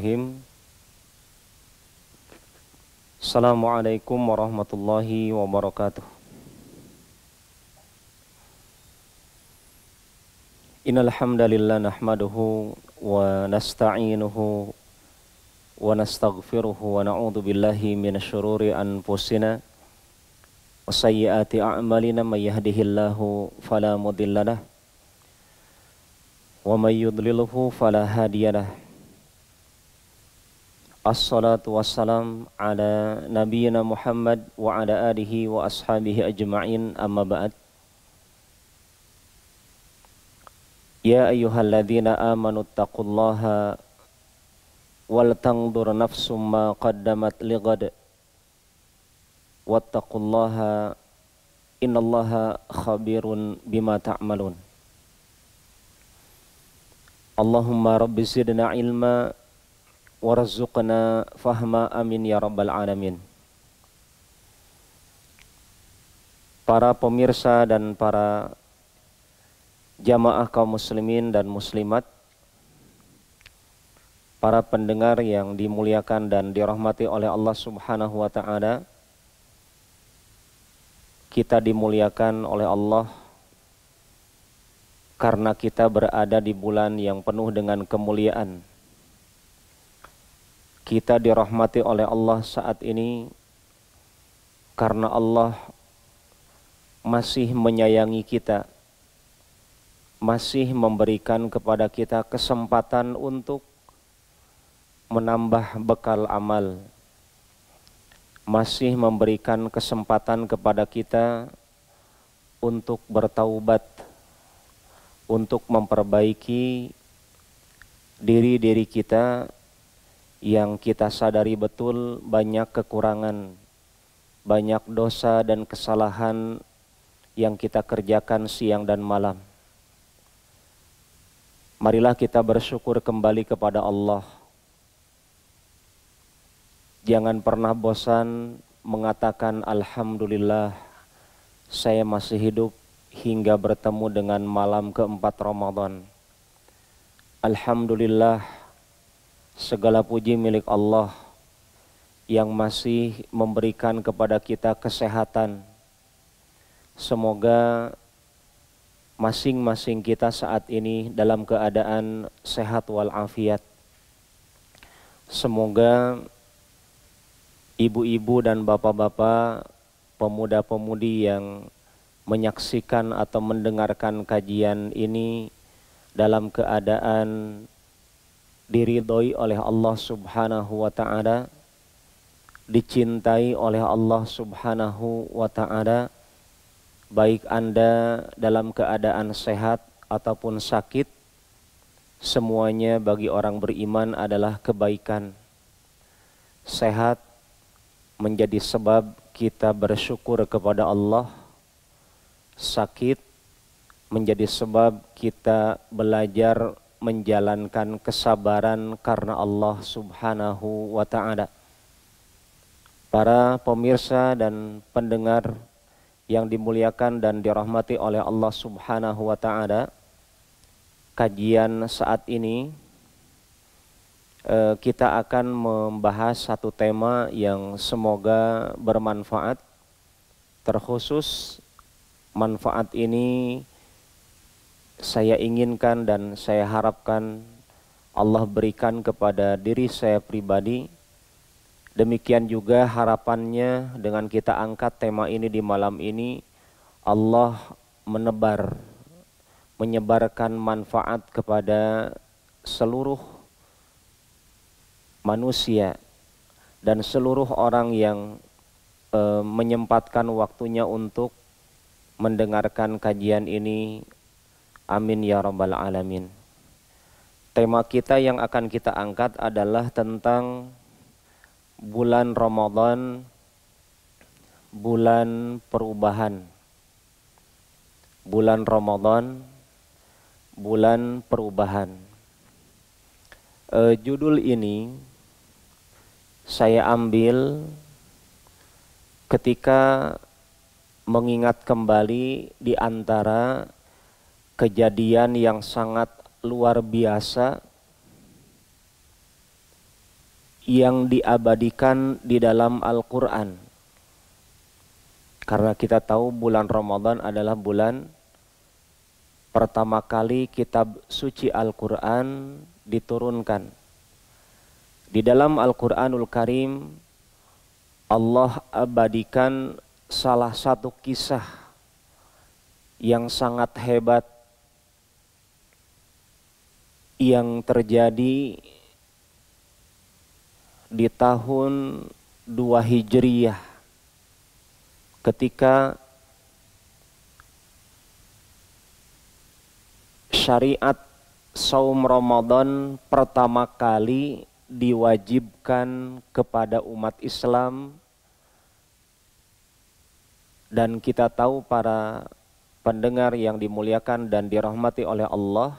Bismillahirrahmanirrahim. Assalamualaikum warahmatullahi wabarakatuh. Innal hamdalillah nahmaduhu wa nasta'inuhu wa nastaghfiruhu wa na'udzu billahi minasyururi anfusina wa sayyiati a'malina may yahdihillahu fala mudhillalah wa may yudlilhu fala hadiyalah. Assalatu wassalam ala nabiyyina Muhammad wa ala alihi wa ashabihi ajma'in, amma ba'd. Ya ayyuhalladzina amanu taqullaha wal tanzur nafsum ma qaddamat lighad wattaqullaha innallaha khabirun bima ta'malun. Allahumma rabbi zidna ilma warzuqna fahma, amin ya rabbal alamin. Para pemirsa dan para jamaah kaum muslimin dan muslimat, para pendengar yang dimuliakan dan dirahmati oleh Allah Subhanahu wa taala. Kita dimuliakan oleh Allah karena kita berada di bulan yang penuh dengan kemuliaan. Kita dirahmati oleh Allah saat ini karena Allah masih menyayangi kita, masih memberikan kepada kita kesempatan untuk menambah bekal amal, masih memberikan kesempatan kepada kita untuk bertaubat, untuk memperbaiki diri kita yang kita sadari betul banyak kekurangan, banyak dosa dan kesalahan yang kita kerjakan siang dan malam. Marilah kita bersyukur kembali kepada Allah. Jangan pernah bosan mengatakan alhamdulillah saya masih hidup hingga bertemu dengan malam keempat Ramadan. Alhamdulillah, segala puji milik Allah yang masih memberikan kepada kita kesehatan. Semoga masing-masing kita saat ini dalam keadaan sehat walafiat. Semoga ibu-ibu dan bapak-bapak, pemuda-pemudi yang menyaksikan atau mendengarkan kajian ini dalam keadaan diridhoi oleh Allah Subhanahu wa ta'ala, dicintai oleh Allah Subhanahu wa ta'ala, baik Anda dalam keadaan sehat ataupun sakit, semuanya bagi orang beriman adalah kebaikan. Sehat menjadi sebab kita bersyukur kepada Allah, sakit menjadi sebab kita belajar menjalankan kesabaran karena Allah Subhanahu wa ta'ala. Para pemirsa dan pendengar yang dimuliakan dan dirahmati oleh Allah Subhanahu wa ta'ala, kajian saat ini kita akan membahas satu tema yang semoga bermanfaat. Terkhusus manfaat ini saya inginkan dan saya harapkan Allah berikan kepada diri saya pribadi. Demikian juga harapannya dengan kita angkat tema ini di malam ini, Allah menyebarkan manfaat kepada seluruh manusia dan seluruh orang yang menyempatkan waktunya untuk mendengarkan kajian ini. Amin ya rabbal alamin. Tema kita yang akan kita angkat adalah tentang bulan Ramadan, bulan perubahan. Bulan Ramadan, bulan perubahan. Judul ini saya ambil ketika mengingat kembali di antara kejadian yang sangat luar biasa yang diabadikan di dalam Al-Quran. Karena kita tahu bulan Ramadan adalah bulan pertama kali kitab suci Al-Quran diturunkan. Di dalam Al-Quranul Karim, Allah abadikan salah satu kisah yang sangat hebat yang terjadi di tahun 2 Hijriyah ketika syariat saum Ramadan pertama kali diwajibkan kepada umat Islam. Dan kita tahu para pendengar yang dimuliakan dan dirahmati oleh Allah,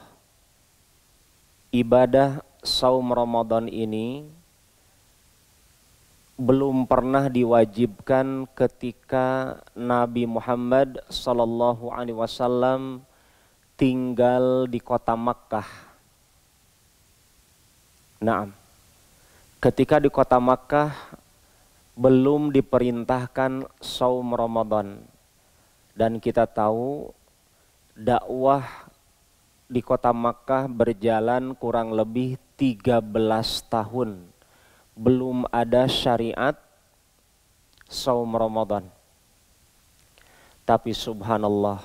ibadah saum Ramadan ini belum pernah diwajibkan ketika Nabi Muhammad SAW tinggal di kota Makkah. Nah, ketika di kota Makkah belum diperintahkan saum Ramadan. Dan kita tahu dakwah di kota Makkah berjalan kurang lebih 13 tahun. Belum ada syariat saum Ramadan. Tapi subhanallah,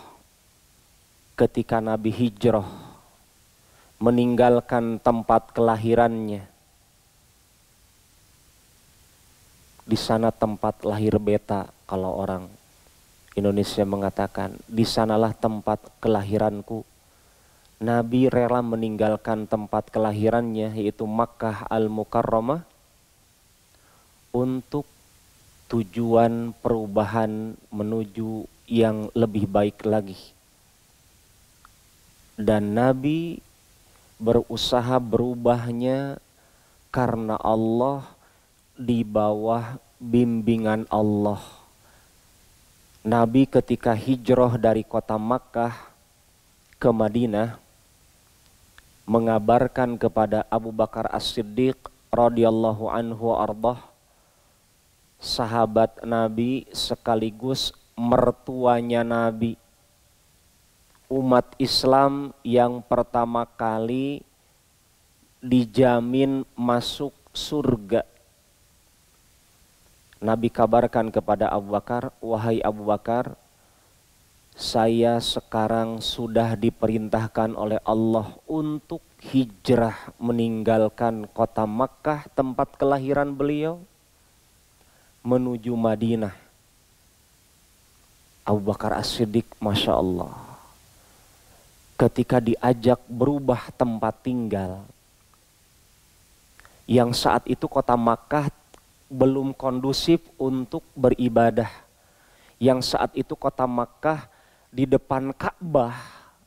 ketika Nabi hijrah meninggalkan tempat kelahirannya, di sana tempat lahir beta, kalau orang Indonesia mengatakan, di sanalah tempat kelahiranku. Nabi rela meninggalkan tempat kelahirannya, yaitu Makkah Al-Mukarramah, untuk tujuan perubahan menuju yang lebih baik lagi. Dan Nabi berusaha berubahnya karena Allah, di bawah bimbingan Allah. Nabi ketika hijrah dari kota Makkah ke Madinah mengabarkan kepada Abu Bakar As-Siddiq radhiyallahu anhu ardah, sahabat Nabi sekaligus mertuanya Nabi, umat Islam yang pertama kali dijamin masuk surga. Nabi kabarkan kepada Abu Bakar, wahai Abu Bakar, saya sekarang sudah diperintahkan oleh Allah untuk hijrah meninggalkan kota Makkah, tempat kelahiran beliau, menuju Madinah. Abu Bakar As-Siddiq, Masya Allah, ketika diajak berubah tempat tinggal, yang saat itu kota Makkah belum kondusif untuk beribadah. Yang saat itu kota Makkah di depan Ka'bah,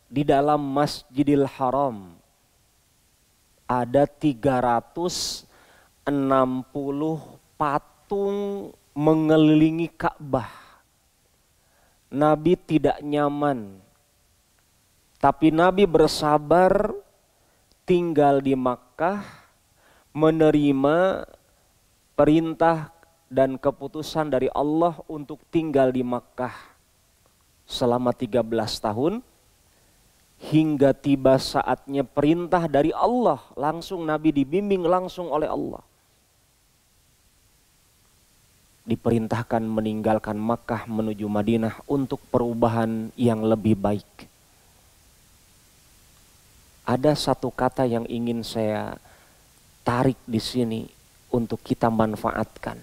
di dalam Masjidil Haram, ada 360 patung mengelilingi Ka'bah. Nabi tidak nyaman, tapi Nabi bersabar tinggal di Makkah, menerima perintah dan keputusan dari Allah untuk tinggal di Makkah selama 13 tahun, hingga tiba saatnya perintah dari Allah, langsung Nabi dibimbing langsung oleh Allah, diperintahkan meninggalkan Makkah menuju Madinah untuk perubahan yang lebih baik. Ada satu kata yang ingin saya tarik di sini untuk kita manfaatkan.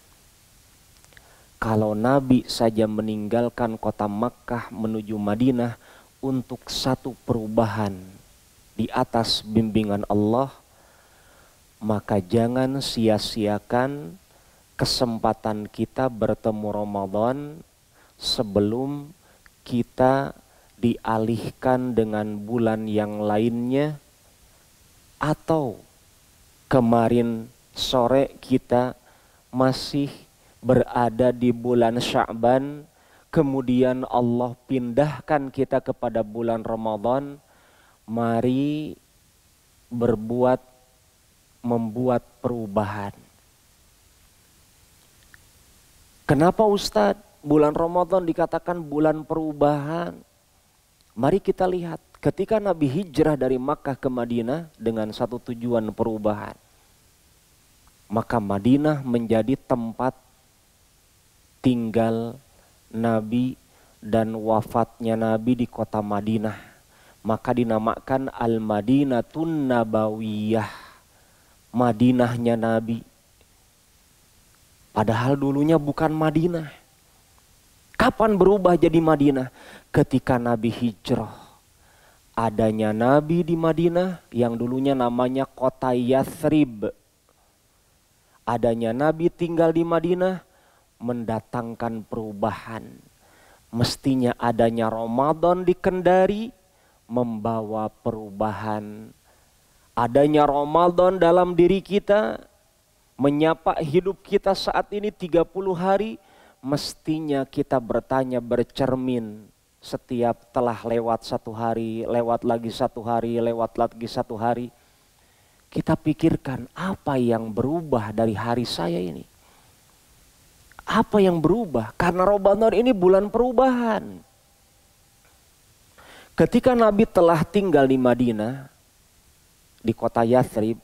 Kalau Nabi saja meninggalkan kota Makkah menuju Madinah untuk satu perubahan di atas bimbingan Allah, maka jangan sia-siakan kesempatan kita bertemu Ramadan sebelum kita dialihkan dengan bulan yang lainnya, atau kemarin sore kita masih berada di bulan Sya'ban, kemudian Allah pindahkan kita kepada bulan Ramadan. Mari membuat perubahan. Kenapa Ustadz bulan Ramadan dikatakan bulan perubahan? Mari kita lihat ketika Nabi hijrah dari Makkah ke Madinah dengan satu tujuan perubahan. Maka Madinah menjadi tempat tinggal Nabi dan wafatnya Nabi di kota Madinah. Maka dinamakan Al-Madinatun Nabawiyah, Madinahnya Nabi. Padahal dulunya bukan Madinah. Kapan berubah jadi Madinah? Ketika Nabi hijrah. Adanya Nabi di Madinah yang dulunya namanya kota Yathrib. Adanya Nabi tinggal di Madinah mendatangkan perubahan. Mestinya adanya Ramadan di Kendari membawa perubahan. Adanya Ramadan dalam diri kita menyapa hidup kita saat ini 30 hari. Mestinya kita bertanya, bercermin setiap telah lewat 1 hari, lewat lagi 1 hari, lewat lagi 1 hari. Kita pikirkan apa yang berubah dari hari saya ini. Apa yang berubah? Karena Ramadan ini bulan perubahan. Ketika Nabi telah tinggal di Madinah, di kota Yathrib,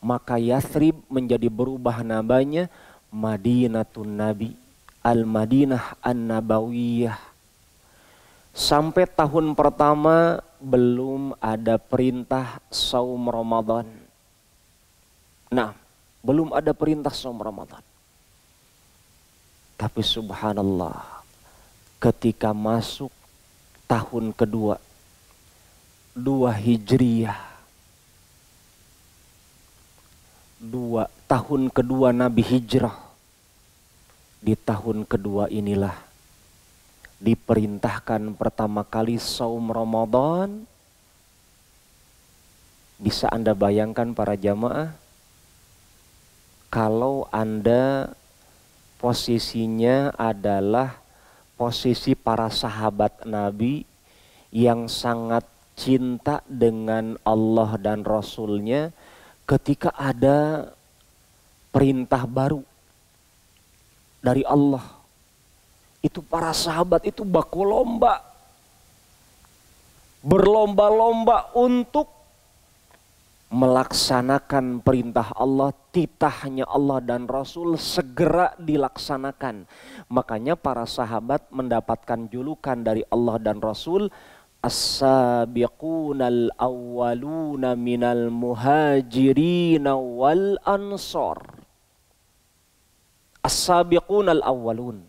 maka Yathrib menjadi berubah namanya Madinatun Nabi. Al-Madinah An-Nabawiyah. Sampai tahun pertama belum ada perintah saum Ramadan. Nah, belum ada perintah saum Ramadan. Tapi subhanallah, ketika masuk tahun kedua, 2 Hijriyah, tahun kedua Nabi hijrah. Di tahun kedua inilah diperintahkan pertama kali saum Ramadan. Bisa Anda bayangkan para jamaah, kalau Anda posisinya adalah posisi para sahabat Nabi yang sangat cinta dengan Allah dan Rasulnya, ketika ada perintah baru dari Allah, itu para sahabat itu baku lomba, berlomba-lomba untuk melaksanakan perintah Allah, titahnya Allah dan Rasul segera dilaksanakan. Makanya para sahabat mendapatkan julukan dari Allah dan Rasul, as-sabiqunal awwaluna minal muhajirin wal ansor. As-sabiqunal awwalun,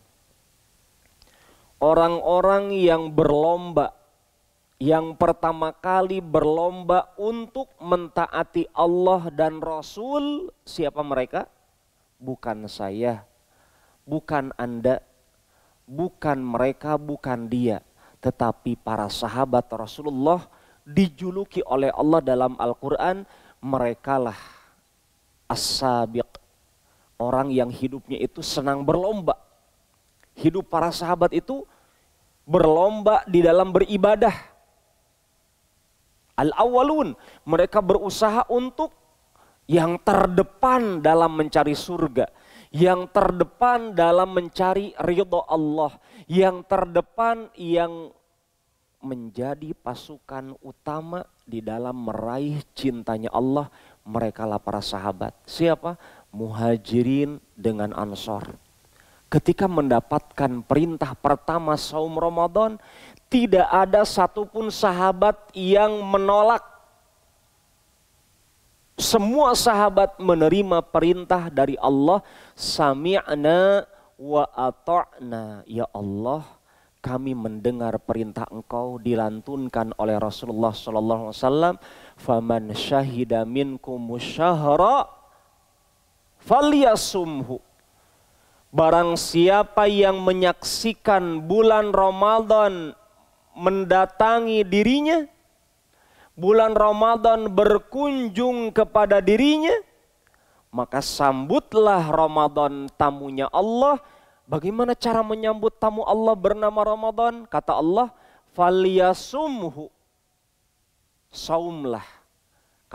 orang-orang yang berlomba, yang pertama kali berlomba untuk mentaati Allah dan Rasul. Siapa mereka? Bukan saya, bukan Anda, bukan mereka, bukan dia, tetapi para sahabat Rasulullah dijuluki oleh Allah dalam Al-Quran, merekalah as-sabiq, orang yang hidupnya itu senang berlomba. Hidup para sahabat itu berlomba di dalam beribadah. Al-awwalun, mereka berusaha untuk yang terdepan dalam mencari surga, yang terdepan dalam mencari ridha Allah, yang terdepan yang menjadi pasukan utama di dalam meraih cintanya Allah. Merekalah para sahabat. Siapa? Muhajirin dengan Ansor. Ketika mendapatkan perintah pertama saum Ramadan, tidak ada satupun sahabat yang menolak. Semua sahabat menerima perintah dari Allah. Sami'na wa ata'na. Ya Allah, kami mendengar perintah Engkau, dilantunkan oleh Rasulullah SAW. Faman syahida minkumus syahra falyasumhu. Barang siapa yang menyaksikan bulan Ramadan mendatangi dirinya, bulan Ramadan berkunjung kepada dirinya, maka sambutlah Ramadan tamunya Allah. Bagaimana cara menyambut tamu Allah bernama Ramadan? Kata Allah, falyasumhu, saumlah.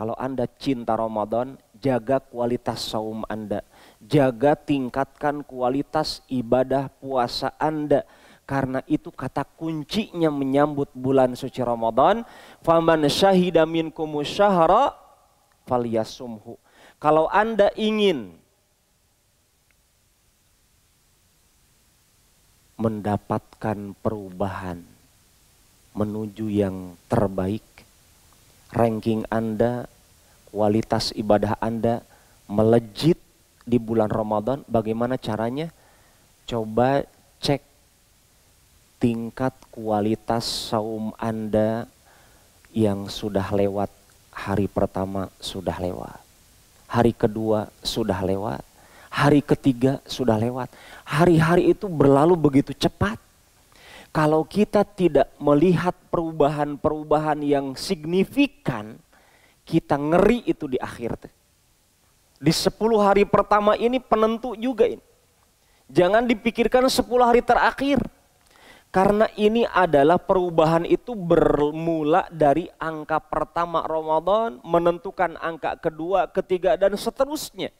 Kalau Anda cinta Ramadan, jaga kualitas saum Anda. Jaga tingkatkan kualitas ibadah puasa Anda. Karena itu kata kuncinya menyambut bulan suci Ramadan. Faman syahida minkumus syahra falyasumhu. Kalau Anda ingin mendapatkan perubahan menuju yang terbaik, ranking Anda, kualitas ibadah Anda melejit di bulan Ramadan, bagaimana caranya? Coba cek tingkat kualitas saum Anda yang sudah lewat. Hari pertama sudah lewat, hari kedua sudah lewat, hari ketiga sudah lewat. Hari-hari itu berlalu begitu cepat. Kalau kita tidak melihat perubahan-perubahan yang signifikan, kita ngeri itu di akhir. Di 10 hari pertama ini penentu juga ini. Jangan dipikirkan 10 hari terakhir. Karena ini adalah perubahan itu bermula dari angka pertama Ramadan, menentukan angka kedua, ketiga, dan seterusnya.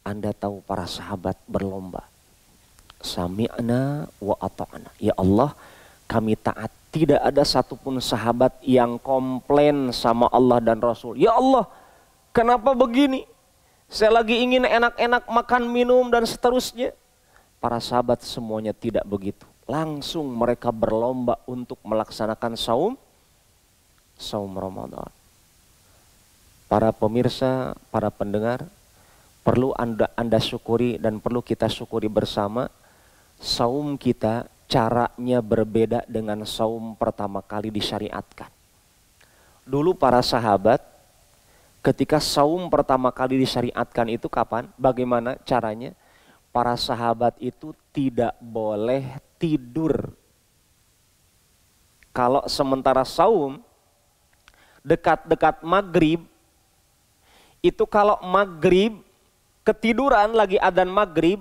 Anda tahu para sahabat berlomba. Sami'na wa ata'na. Ya Allah, kami taat. Tidak ada satupun sahabat yang komplain sama Allah dan Rasul. Ya Allah, kenapa begini? Saya lagi ingin enak-enak makan, minum, dan seterusnya. Para sahabat semuanya tidak begitu. Langsung mereka berlomba untuk melaksanakan saum Ramadan. Para pemirsa, para pendengar, perlu Anda syukuri dan perlu kita syukuri bersama. Saum kita caranya berbeda dengan saum pertama kali disyariatkan. Dulu para sahabat ketika saum pertama kali disyariatkan itu kapan? Bagaimana caranya? Para sahabat itu tidak boleh tidur. Kalau sementara saum dekat-dekat maghrib, itu kalau maghrib ketiduran lagi adzan maghrib,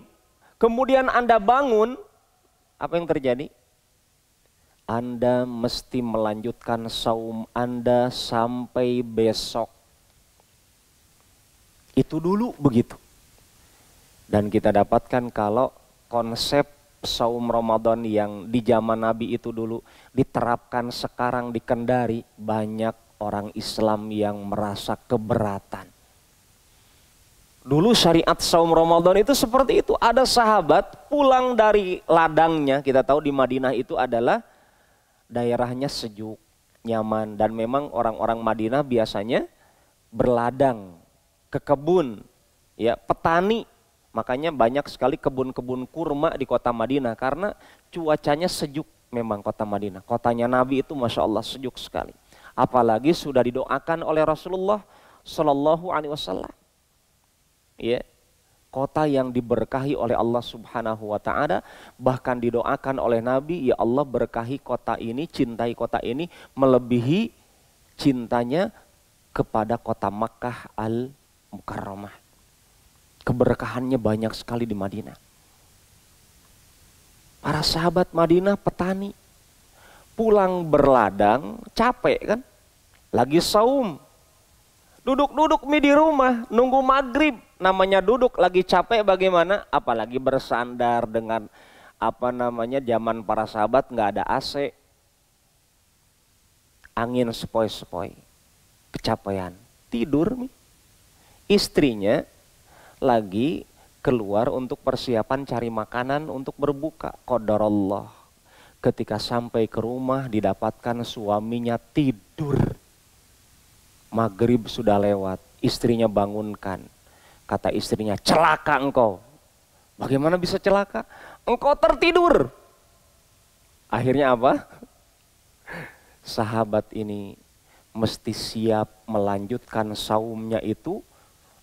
kemudian Anda bangun, apa yang terjadi? Anda mesti melanjutkan saum Anda sampai besok. Itu dulu begitu. Dan kita dapatkan kalau konsep saum Ramadan yang di zaman Nabi itu dulu diterapkan sekarang di Kendari, banyak orang Islam yang merasa keberatan. Dulu syariat saum Ramadan itu seperti itu. Ada sahabat pulang dari ladangnya, kita tahu di Madinah itu adalah daerahnya sejuk, nyaman. Dan memang orang-orang Madinah biasanya berladang ke kebun, ya, petani. Makanya banyak sekali kebun-kebun kurma di kota Madinah karena cuacanya sejuk memang kota Madinah. Kotanya Nabi itu Masya Allah sejuk sekali. Apalagi sudah didoakan oleh Rasulullah Shallallahu Alaihi Wasallam. Ya, kota yang diberkahi oleh Allah Subhanahu Wa Taala, bahkan didoakan oleh Nabi, ya Allah berkahi kota ini, cintai kota ini melebihi cintanya kepada kota Makkah Al-Mukarramah. Keberkahannya banyak sekali di Madinah. Para sahabat Madinah petani, pulang berladang, capek kan? Lagi saum, duduk-duduk di rumah, nunggu maghrib. Namanya duduk lagi capek bagaimana? Apalagi bersandar dengan zaman para sahabat nggak ada AC, angin sepoi-sepoi, kecapean, tidur. Istrinya lagi keluar untuk persiapan cari makanan untuk berbuka. Qadarullah, ketika sampai ke rumah didapatkan suaminya tidur. Maghrib sudah lewat, istrinya bangunkan. Kata istrinya, celaka engkau. Bagaimana bisa celaka? Engkau tertidur. Akhirnya apa? Sahabat ini mesti siap melanjutkan saumnya itu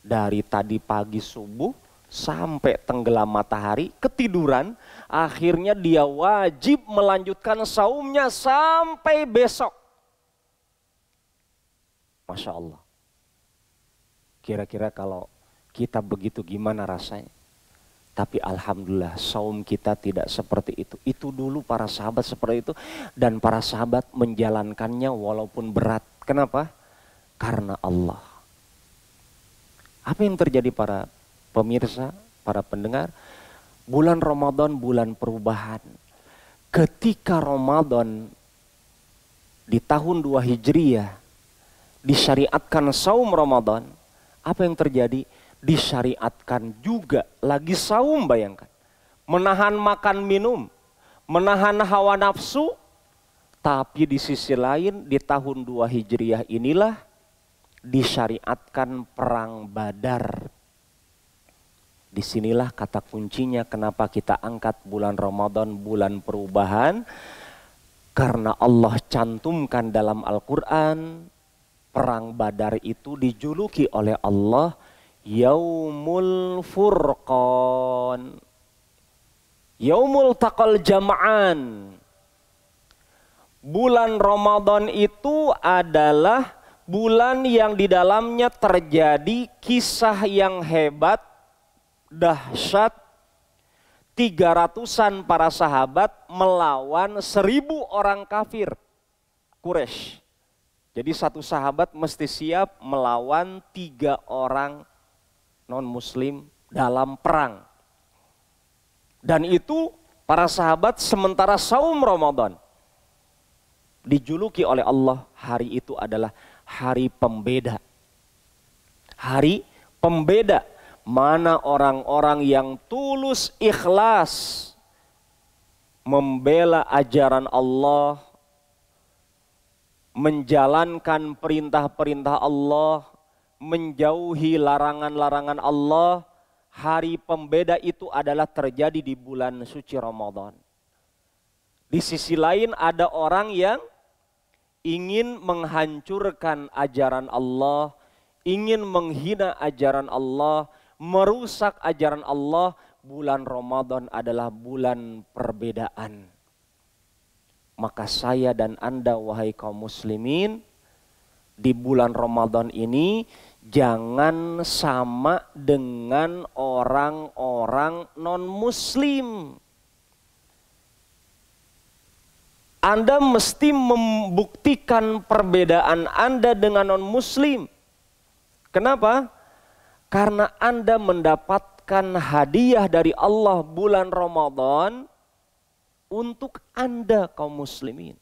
dari tadi pagi subuh sampai tenggelam matahari, ketiduran. Akhirnya dia wajib melanjutkan saumnya sampai besok. Masya Allah. Kira-kira kalau kita begitu gimana rasanya? Tapi alhamdulillah saum kita tidak seperti itu. Itu dulu para sahabat seperti itu. Dan para sahabat menjalankannya walaupun berat. Kenapa? Karena Allah. Apa yang terjadi para pemirsa, para pendengar? Bulan Ramadan bulan perubahan. Ketika Ramadan di tahun 2 Hijriah disyariatkan saum Ramadan, apa yang terjadi? Disyariatkan juga lagi saum, bayangkan. Menahan makan minum, menahan hawa nafsu, tapi di sisi lain di tahun 2 Hijriah inilah disyariatkan perang Badar. Disinilah kata kuncinya kenapa kita angkat bulan Ramadan, bulan perubahan. Karena Allah cantumkan dalam Al-Quran, perang Badar itu dijuluki oleh Allah Yaumul Furqan, Yaumul Taqal Jam'an. Bulan Ramadan itu adalah bulan yang di dalamnya terjadi kisah yang hebat, dahsyat. 300-an para sahabat melawan 1000 orang kafir Quraisy. Jadi satu sahabat mesti siap melawan 3 orang non-muslim dalam perang. Dan itu para sahabat sementara saum Ramadan. Dijuluki oleh Allah hari itu adalah hari pembeda. Hari pembeda. Mana orang-orang yang tulus ikhlas membela ajaran Allah, menjalankan perintah-perintah Allah, menjauhi larangan-larangan Allah. Hari pembeda itu adalah terjadi di bulan suci Ramadan. Di sisi lain ada orang yang ingin menghancurkan ajaran Allah, ingin menghina ajaran Allah, merusak ajaran Allah. Bulan Ramadan adalah bulan perbedaan. Maka saya dan Anda wahai kaum muslimin, di bulan Ramadan ini jangan sama dengan orang-orang non-muslim. Anda mesti membuktikan perbedaan Anda dengan non-muslim. Kenapa? Karena Anda mendapatkan hadiah dari Allah bulan Ramadan untuk Anda kaum muslimin.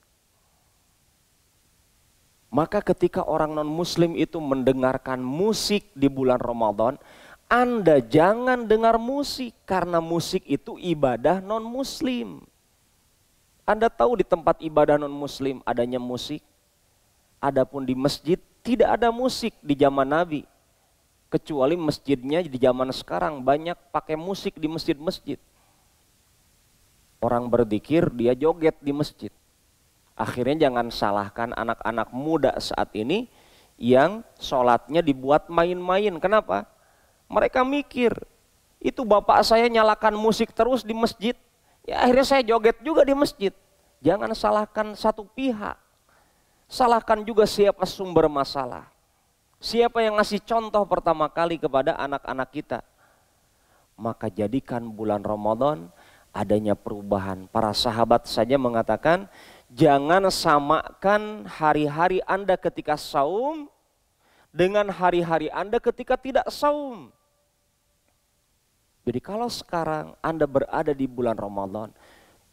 Maka ketika orang non-muslim itu mendengarkan musik di bulan Ramadan, Anda jangan dengar musik karena musik itu ibadah non-muslim. Anda tahu di tempat ibadah non-muslim adanya musik. Adapun di masjid tidak ada musik di zaman Nabi. Kecuali masjidnya di zaman sekarang banyak pakai musik di masjid-masjid. Orang berzikir, dia joget di masjid. Akhirnya jangan salahkan anak-anak muda saat ini yang sholatnya dibuat main-main. Kenapa? Mereka mikir, itu bapak saya nyalakan musik terus di masjid. Ya akhirnya saya joget juga di masjid. Jangan salahkan satu pihak. Salahkan juga siapa sumber masalah. Siapa yang ngasih contoh pertama kali kepada anak-anak kita. Maka jadikan bulan Ramadan adanya perubahan. Para sahabat saja mengatakan, jangan samakan hari-hari Anda ketika saum dengan hari-hari Anda ketika tidak saum. Jadi kalau sekarang Anda berada di bulan Ramadan,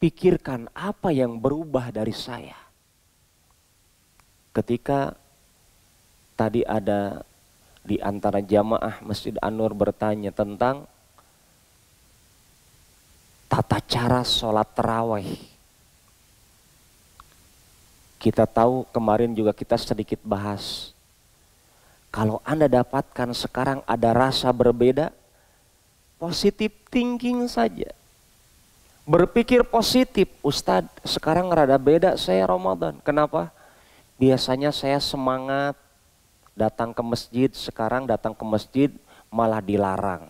pikirkan apa yang berubah dari saya. Ketika tadi ada di antara jamaah Masjid An-Nur bertanya tentang tata cara sholat tarawih. Kita tahu kemarin juga kita sedikit bahas. Kalau Anda dapatkan sekarang ada rasa berbeda, positif thinking saja. Berpikir positif, Ustadz sekarang rada beda saya Ramadan. Kenapa? Biasanya saya semangat datang ke masjid, sekarang datang ke masjid malah dilarang.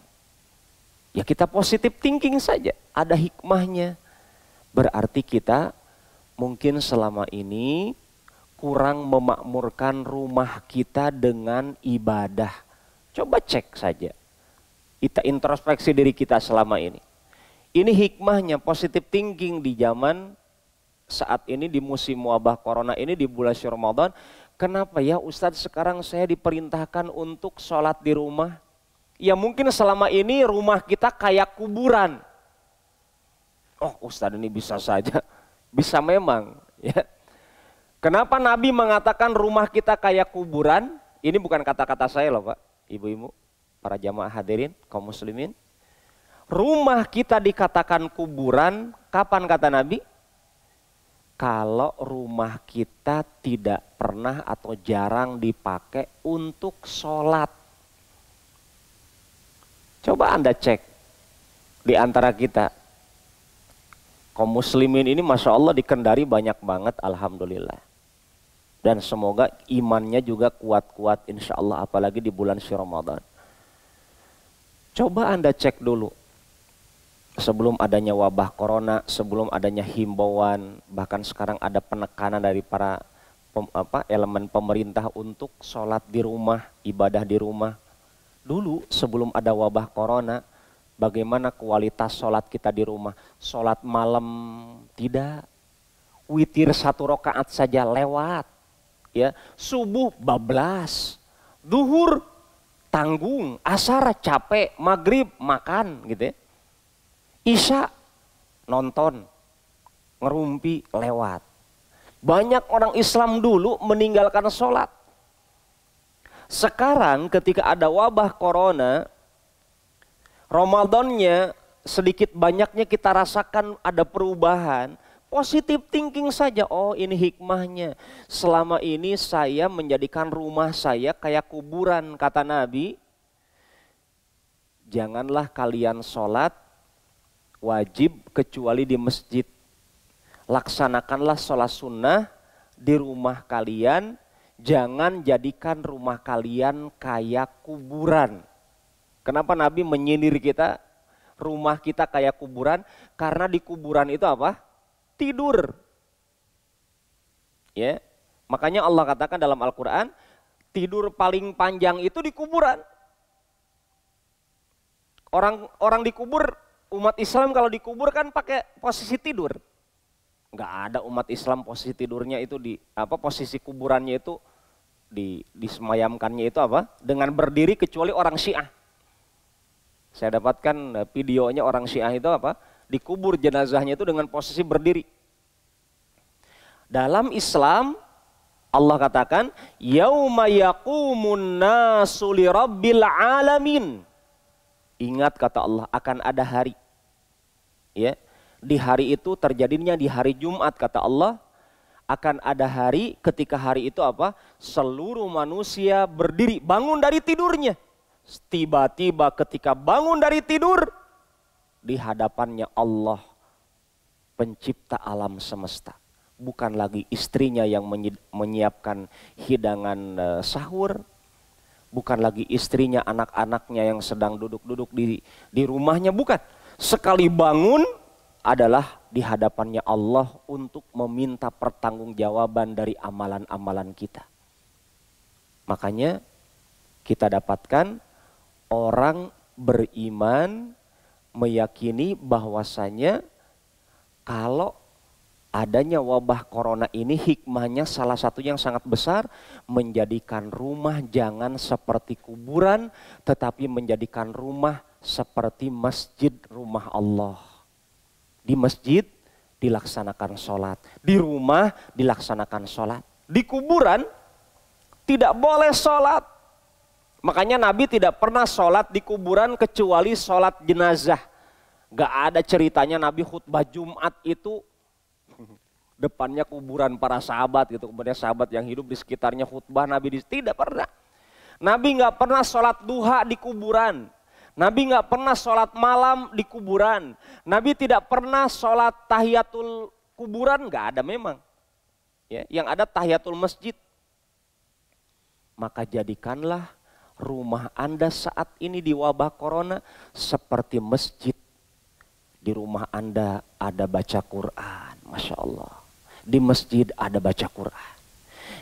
Ya kita positif thinking saja, ada hikmahnya. Berarti kita mungkin selama ini kurang memakmurkan rumah kita dengan ibadah. Coba cek saja. Kita introspeksi diri kita selama ini. Ini hikmahnya positive thinking di zaman saat ini, di musim wabah corona ini, di bulan Ramadan. Kenapa ya Ustadz sekarang saya diperintahkan untuk sholat di rumah? Ya mungkin selama ini rumah kita kayak kuburan. Oh Ustadz ini bisa saja, bisa memang. Ya. Kenapa Nabi mengatakan rumah kita kayak kuburan? Ini bukan kata-kata saya loh Pak, ibu-ibu, para jamaah hadirin, kaum muslimin. Rumah kita dikatakan kuburan, kapan kata Nabi? Kalau rumah kita tidak pernah atau jarang dipakai untuk sholat. Coba Anda cek di antara kita. Kaum muslimin ini Masya Allah dikendari banyak banget, alhamdulillah. Dan semoga imannya juga kuat-kuat insya Allah, apalagi di bulan Ramadan. Coba Anda cek dulu. Sebelum adanya wabah corona, sebelum adanya himbauan, bahkan sekarang ada penekanan dari para elemen pemerintah untuk sholat di rumah, ibadah di rumah. Dulu sebelum ada wabah corona, bagaimana kualitas sholat kita di rumah? Sholat malam tidak, witir 1 rakaat saja lewat, ya. Subuh bablas, duhur tanggung, asar capek, maghrib makan, gitu ya. Isya nonton, ngerumpi lewat. Banyak orang Islam dulu meninggalkan sholat. Sekarang ketika ada wabah corona, Ramadannya sedikit banyaknya kita rasakan ada perubahan. Positive thinking saja, oh ini hikmahnya. Selama ini saya menjadikan rumah saya kayak kuburan, kata Nabi. Janganlah kalian sholat wajib kecuali di masjid. Laksanakanlah sholat sunnah di rumah kalian. Jangan jadikan rumah kalian kayak kuburan. Kenapa Nabi menyindir kita, rumah kita kayak kuburan? Karena di kuburan itu apa? Tidur. Ya, makanya Allah katakan dalam Al-Quran, tidur paling panjang itu di kuburan. Orang dikubur, umat Islam kalau dikubur kan pakai posisi tidur. Nggak ada umat Islam posisi tidurnya itu posisi kuburannya itu disemayamkannya itu apa? Dengan berdiri, kecuali orang Syiah. Saya dapatkan videonya orang Syiah itu apa? Dikubur jenazahnya itu dengan posisi berdiri. Dalam Islam Allah katakan, yauma yaqumun nasu lirabbil alamin. Ingat kata Allah, akan ada hari. Ya, di hari itu terjadinya di hari Jumat kata Allah. Akan ada hari, ketika hari itu apa? Seluruh manusia berdiri, bangun dari tidurnya. Tiba-tiba ketika bangun dari tidur, di hadapannya Allah, pencipta alam semesta. Bukan lagi istrinya yang menyiapkan hidangan sahur. Bukan lagi istrinya, anak-anaknya yang sedang duduk-duduk di rumahnya. Bukan. Sekali bangun, adalah di hadapannya Allah untuk meminta pertanggungjawaban dari amalan-amalan kita. Makanya kita dapatkan orang beriman meyakini bahwasanya kalau adanya wabah corona ini hikmahnya salah satu yang sangat besar, menjadikan rumah jangan seperti kuburan, tetapi menjadikan rumah seperti masjid, rumah Allah. Di masjid dilaksanakan sholat, di rumah dilaksanakan sholat, di kuburan tidak boleh sholat. Makanya Nabi tidak pernah sholat di kuburan kecuali sholat jenazah. Gak ada ceritanya Nabi khutbah Jumat itu depannya kuburan para sahabat gitu, kemudian sahabat yang hidup di sekitarnya khutbah Nabi tidak pernah. Nabi gak pernah sholat duha di kuburan. Nabi nggak pernah sholat malam di kuburan. Nabi tidak pernah sholat tahiyatul kuburan, nggak ada memang. Ya, yang ada tahiyatul masjid. Maka jadikanlah rumah Anda saat ini di wabah corona seperti masjid. Di rumah Anda ada baca Quran, Masya Allah. Di masjid ada baca Quran.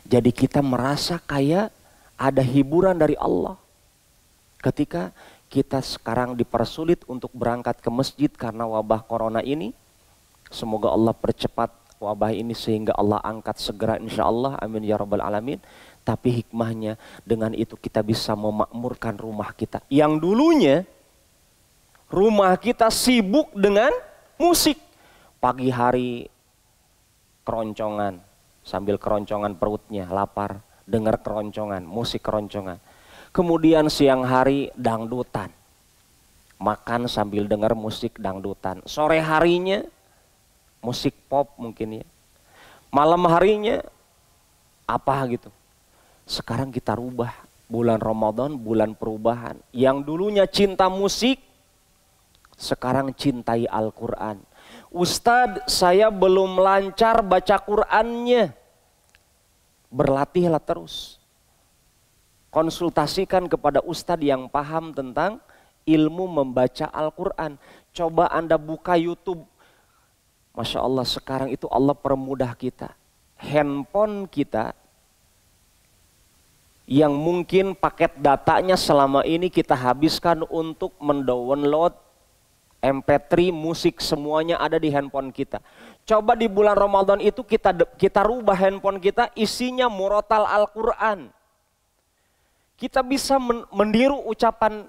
Jadi kita merasa kayak ada hiburan dari Allah. Ketika kita sekarang dipersulit untuk berangkat ke masjid karena wabah corona ini. Semoga Allah percepat wabah ini sehingga Allah angkat segera insya Allah. Amin ya rabbal alamin. Tapi hikmahnya dengan itu kita bisa memakmurkan rumah kita. Yang dulunya rumah kita sibuk dengan musik. Pagi hari keroncongan, sambil keroncongan perutnya lapar, dengar keroncongan, musik keroncongan. Kemudian siang hari dangdutan, makan sambil dengar musik dangdutan. Sore harinya musik pop mungkin ya. Malam harinya apa gitu. Sekarang kita rubah, bulan Ramadan bulan perubahan. Yang dulunya cinta musik, sekarang cintai Al-Quran. Ustadz, saya belum lancar baca Qur'annya. Berlatihlah terus. Konsultasikan kepada ustadz yang paham tentang ilmu membaca Al-Quran. Coba Anda buka YouTube. Masya Allah, sekarang itu Allah permudah kita. Handphone kita yang mungkin paket datanya selama ini kita habiskan untuk mendownload MP3, musik, semuanya ada di handphone kita. Coba di bulan Ramadan itu kita rubah handphone kita, isinya murotal Al-Quran. Kita bisa meniru ucapan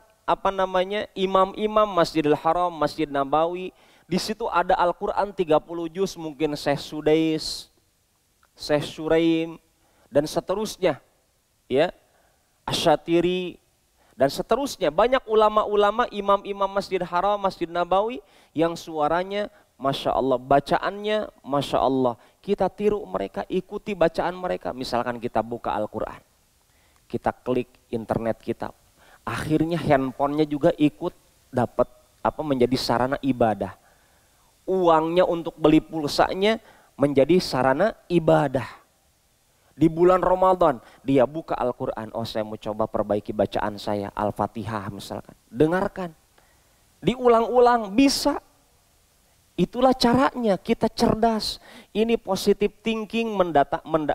imam-imam Masjidil Haram, Masjid Nabawi. Di situ ada Al-Quran 30 juz, mungkin Syekh Sudais, Syekh Suraim, dan seterusnya. Ya, Asyatiri, dan seterusnya. Banyak ulama-ulama, imam-imam Masjid Haram, Masjid Nabawi yang suaranya Masya Allah, bacaannya Masya Allah. Kita tiru mereka, ikuti bacaan mereka. Misalkan kita buka Al-Quran, kita klik internet kita, akhirnya handphonenya juga ikut dapat menjadi sarana ibadah. Uangnya untuk beli pulsanya menjadi sarana ibadah. Di bulan Ramadan dia buka Al-Quran, oh saya mau coba perbaiki bacaan saya, Al-Fatihah misalkan. Dengarkan, diulang-ulang, bisa. Itulah caranya kita cerdas. Ini positive thinking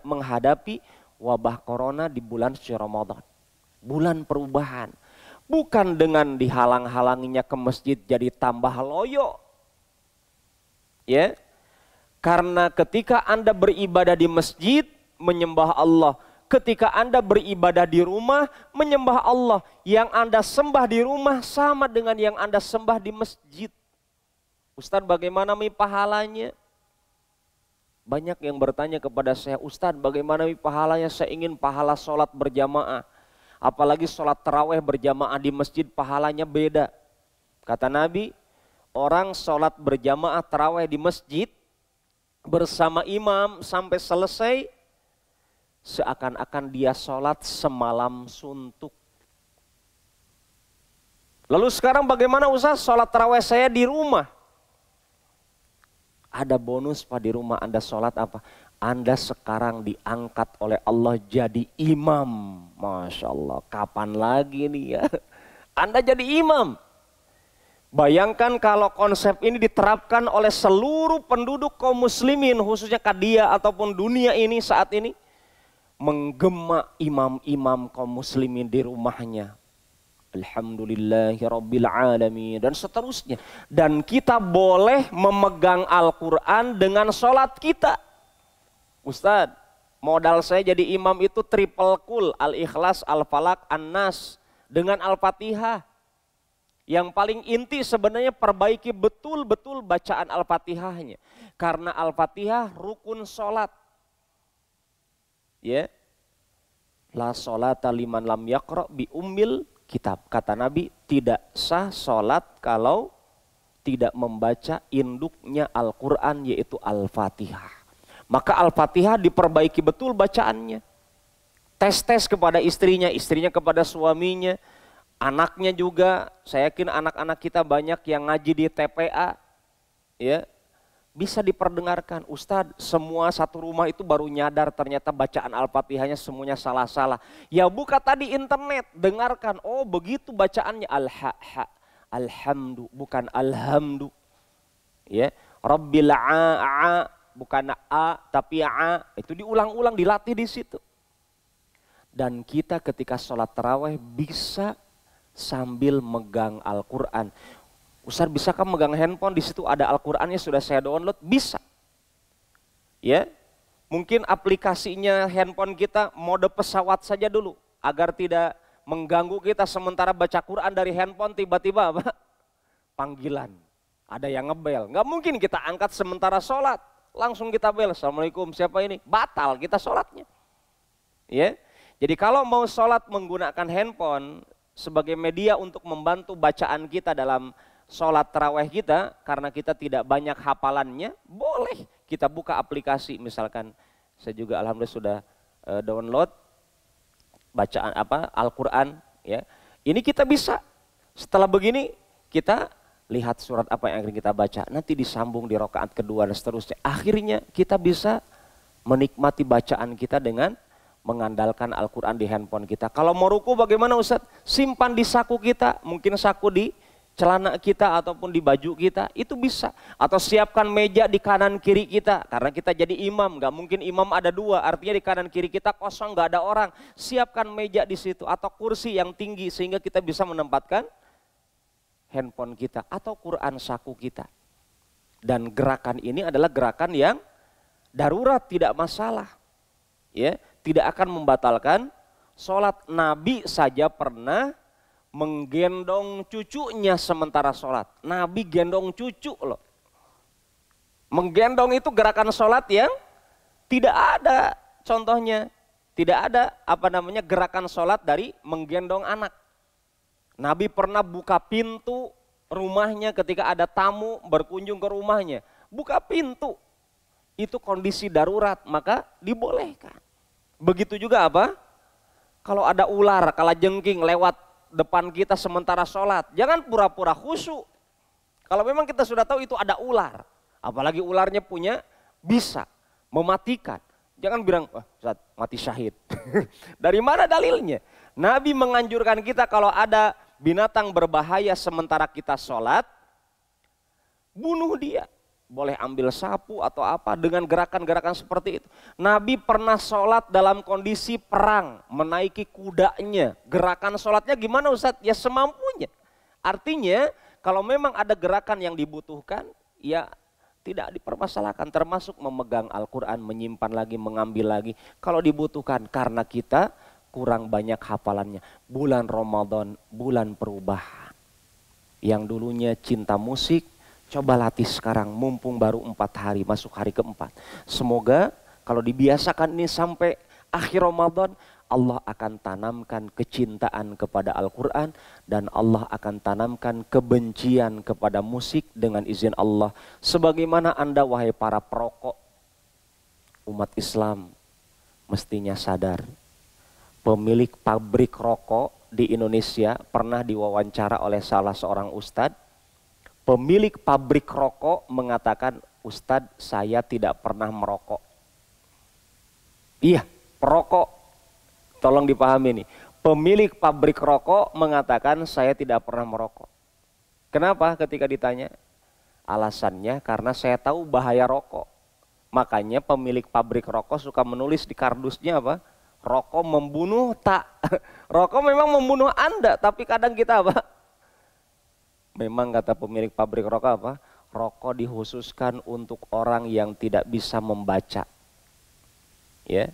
menghadapi wabah corona di bulan suci Ramadan. Bulan perubahan. Bukan dengan dihalang-halanginya ke masjid jadi tambah loyo. Ya. Karena ketika Anda beribadah di masjid, menyembah Allah. Ketika Anda beribadah di rumah, menyembah Allah. Yang Anda sembah di rumah sama dengan yang Anda sembah di masjid. Ustadz, bagaimana pahalanya? Banyak yang bertanya kepada saya, Ustadz bagaimana pahalanya? Saya ingin pahala sholat berjamaah. Apalagi sholat taraweh berjamaah di masjid, pahalanya beda. Kata Nabi, orang sholat berjamaah taraweh di masjid bersama imam sampai selesai, seakan-akan dia sholat semalam suntuk. Lalu sekarang bagaimana Ustaz sholat taraweh saya di rumah? Ada bonus Pak di rumah Anda sholat apa? Anda sekarang diangkat oleh Allah jadi imam. Masya Allah, kapan lagi nih ya? Anda jadi imam. Bayangkan kalau konsep ini diterapkan oleh seluruh penduduk kaum muslimin, khususnya Kadia ataupun dunia ini saat ini. Menggema imam-imam kaum muslimin di rumahnya. Alhamdulillahirabbil alamin dan seterusnya. Dan kita boleh memegang Al-Quran dengan sholat kita. Ustadz, modal saya jadi imam itu triple kul, Al-Ikhlas, Al-Falak, An-Nas dengan Al-Fatihah. Yang paling inti sebenarnya perbaiki betul-betul bacaan Al-Fatihahnya. Karena Al-Fatihah rukun sholat. Ya, la sholata liman lam yaqra bi ummil kitab. Kata Nabi, tidak sah sholat kalau tidak membaca induknya Al-Quran yaitu Al-Fatihah. Maka Al-Fatihah diperbaiki betul bacaannya. Tes-tes kepada istrinya, istrinya kepada suaminya, anaknya juga. Saya yakin anak-anak kita banyak yang ngaji di TPA, ya, bisa diperdengarkan. Ustadz, semua satu rumah itu baru nyadar ternyata bacaan Al-Fatihahnya semuanya salah-salah. Ya buka tadi internet, dengarkan. Oh begitu bacaannya, al-ha-ha, alhamdu, bukan alhamdu. Ya, Rabbil a, bukan a tapi a. Itu diulang-ulang, dilatih di situ. Dan kita ketika sholat taraweh bisa sambil megang Al-Quran. Ustaz, bisakah megang handphone, di situ ada Al-Qurannya sudah saya download? Bisa. Ya, mungkin aplikasinya handphone kita mode pesawat saja dulu, agar tidak mengganggu kita sementara baca Quran dari handphone, tiba-tiba apa? Panggilan. Ada yang ngebel. Nggak mungkin kita angkat sementara sholat. Langsung kita bel, Assalamualaikum, siapa ini? Batal kita sholatnya. Ya, jadi kalau mau sholat menggunakan handphone sebagai media untuk membantu bacaan kita dalam sholat taraweh kita, karena kita tidak banyak hafalannya, boleh kita buka aplikasi. Misalkan saya juga alhamdulillah sudah download bacaan Al-Quran. Ya, ini kita bisa setelah begini kita lihat surat apa yang akan kita baca, nanti disambung di rakaat kedua dan seterusnya. Akhirnya kita bisa menikmati bacaan kita dengan mengandalkan Al-Quran di handphone kita. Kalau mau ruku bagaimana Ustaz? Simpan di saku kita, mungkin saku di celana kita ataupun di baju kita, itu bisa. Atau siapkan meja di kanan kiri kita, karena kita jadi imam, nggak mungkin imam ada dua, artinya di kanan kiri kita kosong, nggak ada orang. Siapkan meja di situ atau kursi yang tinggi sehingga kita bisa menempatkan handphone kita atau Quran saku kita. Dan gerakan ini adalah gerakan yang darurat, tidak masalah. Ya, tidak akan membatalkan sholat. Nabi saja pernah menggendong cucunya sementara sholat. Nabi gendong cucu loh. Menggendong itu gerakan sholat yang tidak ada contohnya. Tidak ada gerakan sholat dari menggendong anak. Nabi pernah buka pintu rumahnya ketika ada tamu berkunjung ke rumahnya. Buka pintu. Itu kondisi darurat, maka dibolehkan. Begitu juga kalau ada ular, kalajengking lewat depan kita sementara sholat, jangan pura-pura khusyuk. Kalau memang kita sudah tahu itu ada ular, apalagi ularnya bisa mematikan, jangan bilang, wah Ustaz, mati syahid. Dari mana dalilnya? Nabi menganjurkan kita kalau ada binatang berbahaya sementara kita sholat, bunuh dia. Boleh ambil sapu atau apa dengan gerakan-gerakan seperti itu. Nabi pernah sholat dalam kondisi perang, menaiki kudanya. Gerakan sholatnya gimana Ustaz? Ya semampunya. Artinya kalau memang ada gerakan yang dibutuhkan, ya tidak dipermasalahkan. Termasuk memegang Al-Quran, menyimpan lagi, mengambil lagi. Kalau dibutuhkan karena kita kurang banyak hafalannya. Bulan Ramadan, bulan perubahan. Yang dulunya cinta musik, coba latih sekarang, mumpung baru 4 hari, masuk hari keempat. Semoga kalau dibiasakan ini sampai akhir Ramadan, Allah akan tanamkan kecintaan kepada Al-Quran dan Allah akan tanamkan kebencian kepada musik dengan izin Allah. Sebagaimana Anda wahai para perokok, umat Islam mestinya sadar. Pemilik pabrik rokok di Indonesia pernah diwawancara oleh salah seorang ustadz. Pemilik pabrik rokok mengatakan, Ustadz, saya tidak pernah merokok. Iya, perokok. Tolong dipahami nih. Pemilik pabrik rokok mengatakan, saya tidak pernah merokok. Kenapa ketika ditanya? Alasannya karena saya tahu bahaya rokok. Makanya pemilik pabrik rokok suka menulis di kardusnya apa? Rokok membunuh tak. Rokok memang membunuh Anda, tapi kadang kita memang kata pemilik pabrik rokok rokok dikhususkan untuk orang yang tidak bisa membaca. Ya.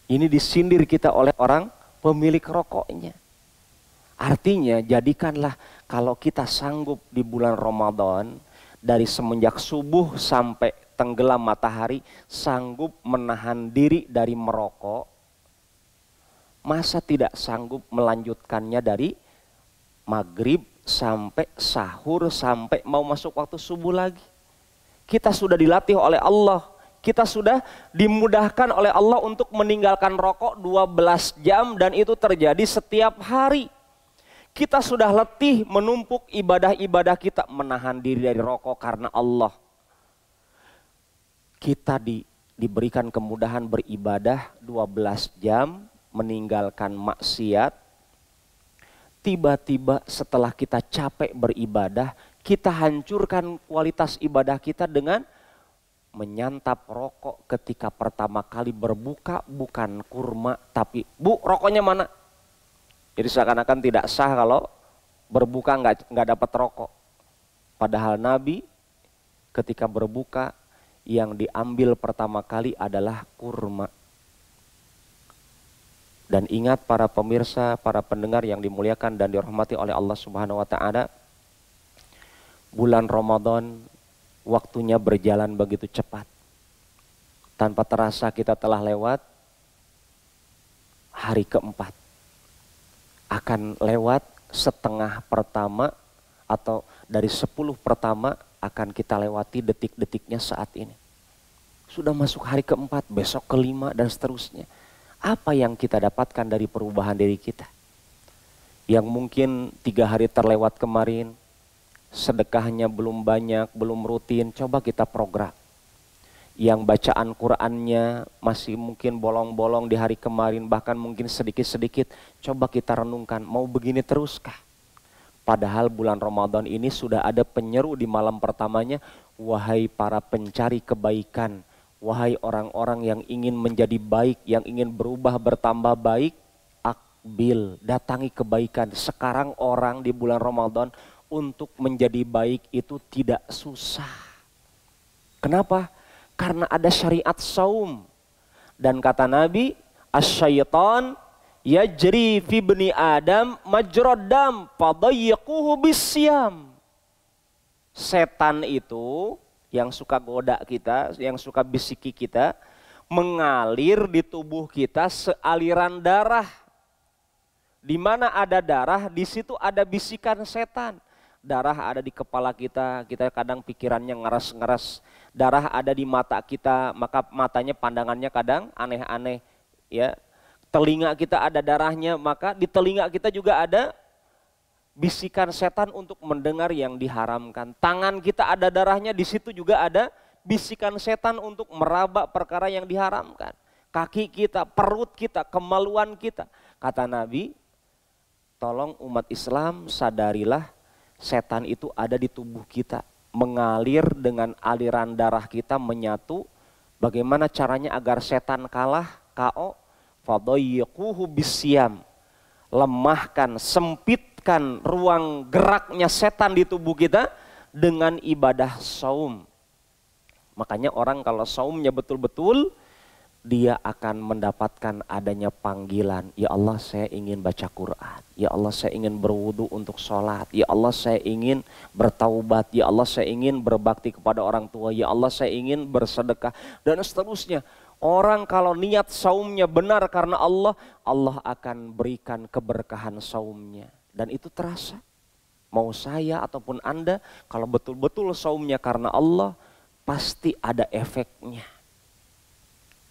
Ini disindir kita oleh orang pemilik rokoknya. Artinya jadikanlah kalau kita sanggup di bulan Ramadan dari semenjak subuh sampai tenggelam matahari sanggup menahan diri dari merokok, masa tidak sanggup melanjutkannya dari maghrib sampai sahur, sampai mau masuk waktu subuh lagi. Kita sudah dilatih oleh Allah, kita sudah dimudahkan oleh Allah untuk meninggalkan rokok 12 jam dan itu terjadi setiap hari. Kita sudah letih menumpuk ibadah-ibadah kita, menahan diri dari rokok karena Allah. Kita diberikan kemudahan beribadah 12 jam, meninggalkan maksiat. Tiba-tiba setelah kita capek beribadah, kita hancurkan kualitas ibadah kita dengan menyantap rokok ketika pertama kali berbuka, bukan kurma tapi, Bu, rokoknya mana? Jadi seakan-akan tidak sah kalau berbuka nggak dapat rokok. Padahal Nabi ketika berbuka yang diambil pertama kali adalah kurma. Dan ingat para pemirsa, para pendengar yang dimuliakan dan dirahmati oleh Allah Subhanahu wa taala, bulan Ramadan waktunya berjalan begitu cepat. Tanpa terasa kita telah lewat hari keempat. Akan lewat setengah pertama atau dari 10 pertama akan kita lewati detik-detiknya saat ini. Sudah masuk hari keempat, besok kelima dan seterusnya. Apa yang kita dapatkan dari perubahan diri kita? Yang mungkin 3 hari terlewat kemarin, sedekahnya belum banyak, belum rutin, coba kita program. Yang bacaan Qur'annya masih mungkin bolong-bolong di hari kemarin, bahkan mungkin sedikit-sedikit, coba kita renungkan, mau begini teruskah? Padahal bulan Ramadan ini sudah ada penyeru di malam pertamanya, wahai para pencari kebaikan, wahai orang-orang yang ingin menjadi baik, yang ingin berubah bertambah baik, akbil, datangi kebaikan. Sekarang orang di bulan Ramadan untuk menjadi baik itu tidak susah. Kenapa? Karena ada syariat saum. Dan kata Nabi, asyaitan yajri fi bni Adam majrad dam fadayyiquhu bisyam. Setan itu yang suka goda kita, yang suka bisiki kita, mengalir di tubuh kita sealiran darah. Di mana ada darah, di situ ada bisikan setan. Darah ada di kepala kita kadang pikirannya ngeres-ngeres. Darah ada di mata kita, maka matanya pandangannya kadang aneh-aneh. Ya, telinga kita ada darahnya, maka di telinga kita juga ada bisikan setan untuk mendengar yang diharamkan. Tangan kita ada darahnya, di situ juga ada bisikan setan untuk meraba perkara yang diharamkan. Kaki kita, perut kita, kemaluan kita. Kata Nabi, tolong umat Islam sadarilah setan itu ada di tubuh kita. Mengalir dengan aliran darah kita menyatu. Bagaimana caranya agar setan kalah, KO? Fadayyiquhu bisyam. Lemahkan, sempitkan ruang geraknya setan di tubuh kita dengan ibadah saum. Makanya orang kalau saumnya betul-betul, dia akan mendapatkan adanya panggilan. Ya Allah, saya ingin baca Quran. Ya Allah, saya ingin berwudu untuk sholat. Ya Allah, saya ingin bertaubat. Ya Allah, saya ingin berbakti kepada orang tua. Ya Allah, saya ingin bersedekah. Dan seterusnya. Orang kalau niat saumnya benar karena Allah, Allah akan berikan keberkahan saumnya. Dan itu terasa. Mau saya ataupun Anda, kalau betul-betul saumnya karena Allah, pasti ada efeknya.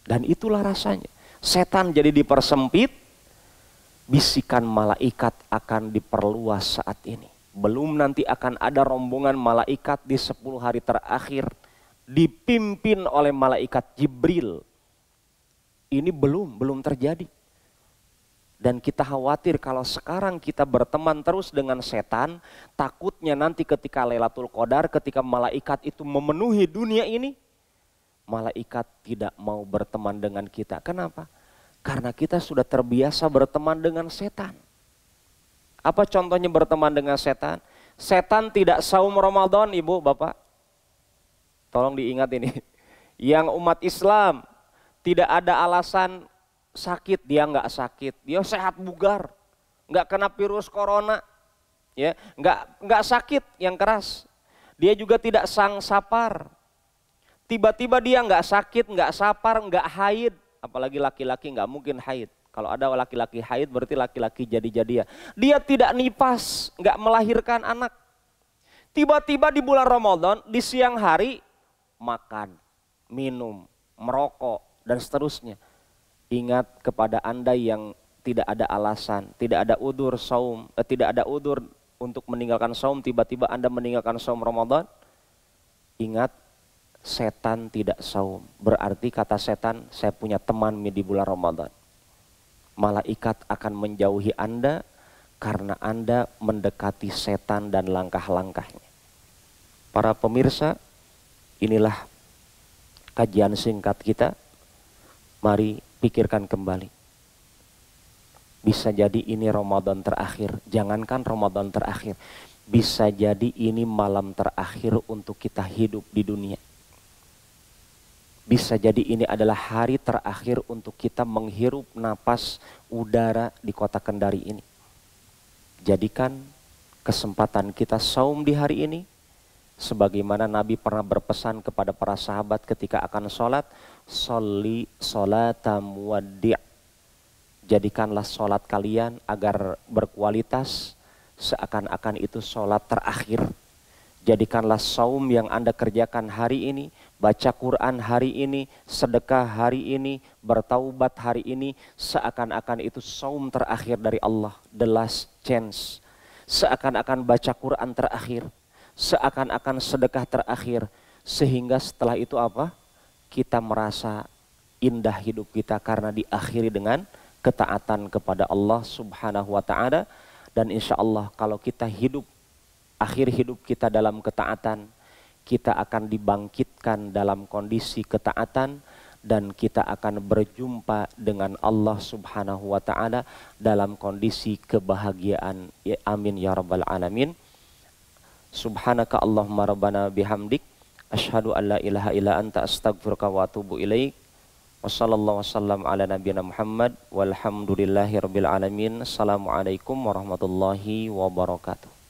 Dan itulah rasanya. Setan jadi dipersempit, bisikan malaikat akan diperluas saat ini. Belum nanti akan ada rombongan malaikat di 10 hari terakhir, dipimpin oleh malaikat Jibril. Ini belum terjadi. Dan kita khawatir kalau sekarang kita berteman terus dengan setan, takutnya nanti ketika Lailatul Qadar, ketika malaikat itu memenuhi dunia ini, malaikat tidak mau berteman dengan kita. Kenapa? Karena kita sudah terbiasa berteman dengan setan. Apa contohnya berteman dengan setan? Setan tidak saum Ramadan, Ibu, Bapak. Tolong diingat ini. Yang umat Islam tidak ada alasan sakit, dia nggak sakit, dia sehat bugar, nggak kena virus corona, ya, nggak sakit yang keras, dia juga tidak sapar, tiba-tiba dia nggak sakit, nggak sapar, nggak haid, apalagi laki-laki nggak mungkin haid. Kalau ada laki-laki haid berarti laki-laki jadi-jadian. Dia tidak nifas, nggak melahirkan anak. Tiba-tiba di bulan Ramadan di siang hari makan, minum, merokok dan seterusnya. Ingat kepada Anda yang tidak ada alasan, tidak ada udzur saum, tidak ada udzur untuk meninggalkan saum, tiba-tiba Anda meninggalkan saum Ramadan. Ingat, setan tidak saum. Berarti kata setan, saya punya teman di bulan Ramadan. Malaikat akan menjauhi Anda karena Anda mendekati setan dan langkah-langkahnya. Para pemirsa, inilah kajian singkat kita. Mari pikirkan kembali. Bisa jadi ini Ramadan terakhir. Jangankan Ramadan terakhir, bisa jadi ini malam terakhir untuk kita hidup di dunia. Bisa jadi ini adalah hari terakhir untuk kita menghirup napas udara di kota Kendari ini. Jadikan kesempatan kita saum di hari ini, sebagaimana Nabi pernah berpesan kepada para sahabat ketika akan sholat, sholli sholatam waddi'. Jadikanlah sholat kalian agar berkualitas, seakan-akan itu sholat terakhir. Jadikanlah saum yang Anda kerjakan hari ini, baca Quran hari ini, sedekah hari ini, bertaubat hari ini, seakan-akan itu saum terakhir dari Allah, the last chance. Seakan-akan baca Quran terakhir, seakan-akan sedekah terakhir, sehingga setelah itu apa? Kita merasa indah hidup kita karena diakhiri dengan ketaatan kepada Allah Subhanahu wa ta'ala. Dan insya Allah kalau kita hidup, akhir hidup kita dalam ketaatan, kita akan dibangkitkan dalam kondisi ketaatan, dan kita akan berjumpa dengan Allah Subhanahu wa ta'ala dalam kondisi kebahagiaan. Ya, amin ya rabbal alamin. Subhanaka Allahumma rabbana bihamdik, asyhadu an la ilaha illa anta astaghfiruka wa atubu ilaik. Wassallallahu wasallam ala nabiyina Muhammad walhamdulillahi rabbil alamin. Assalamualaikum warahmatullahi wabarakatuh.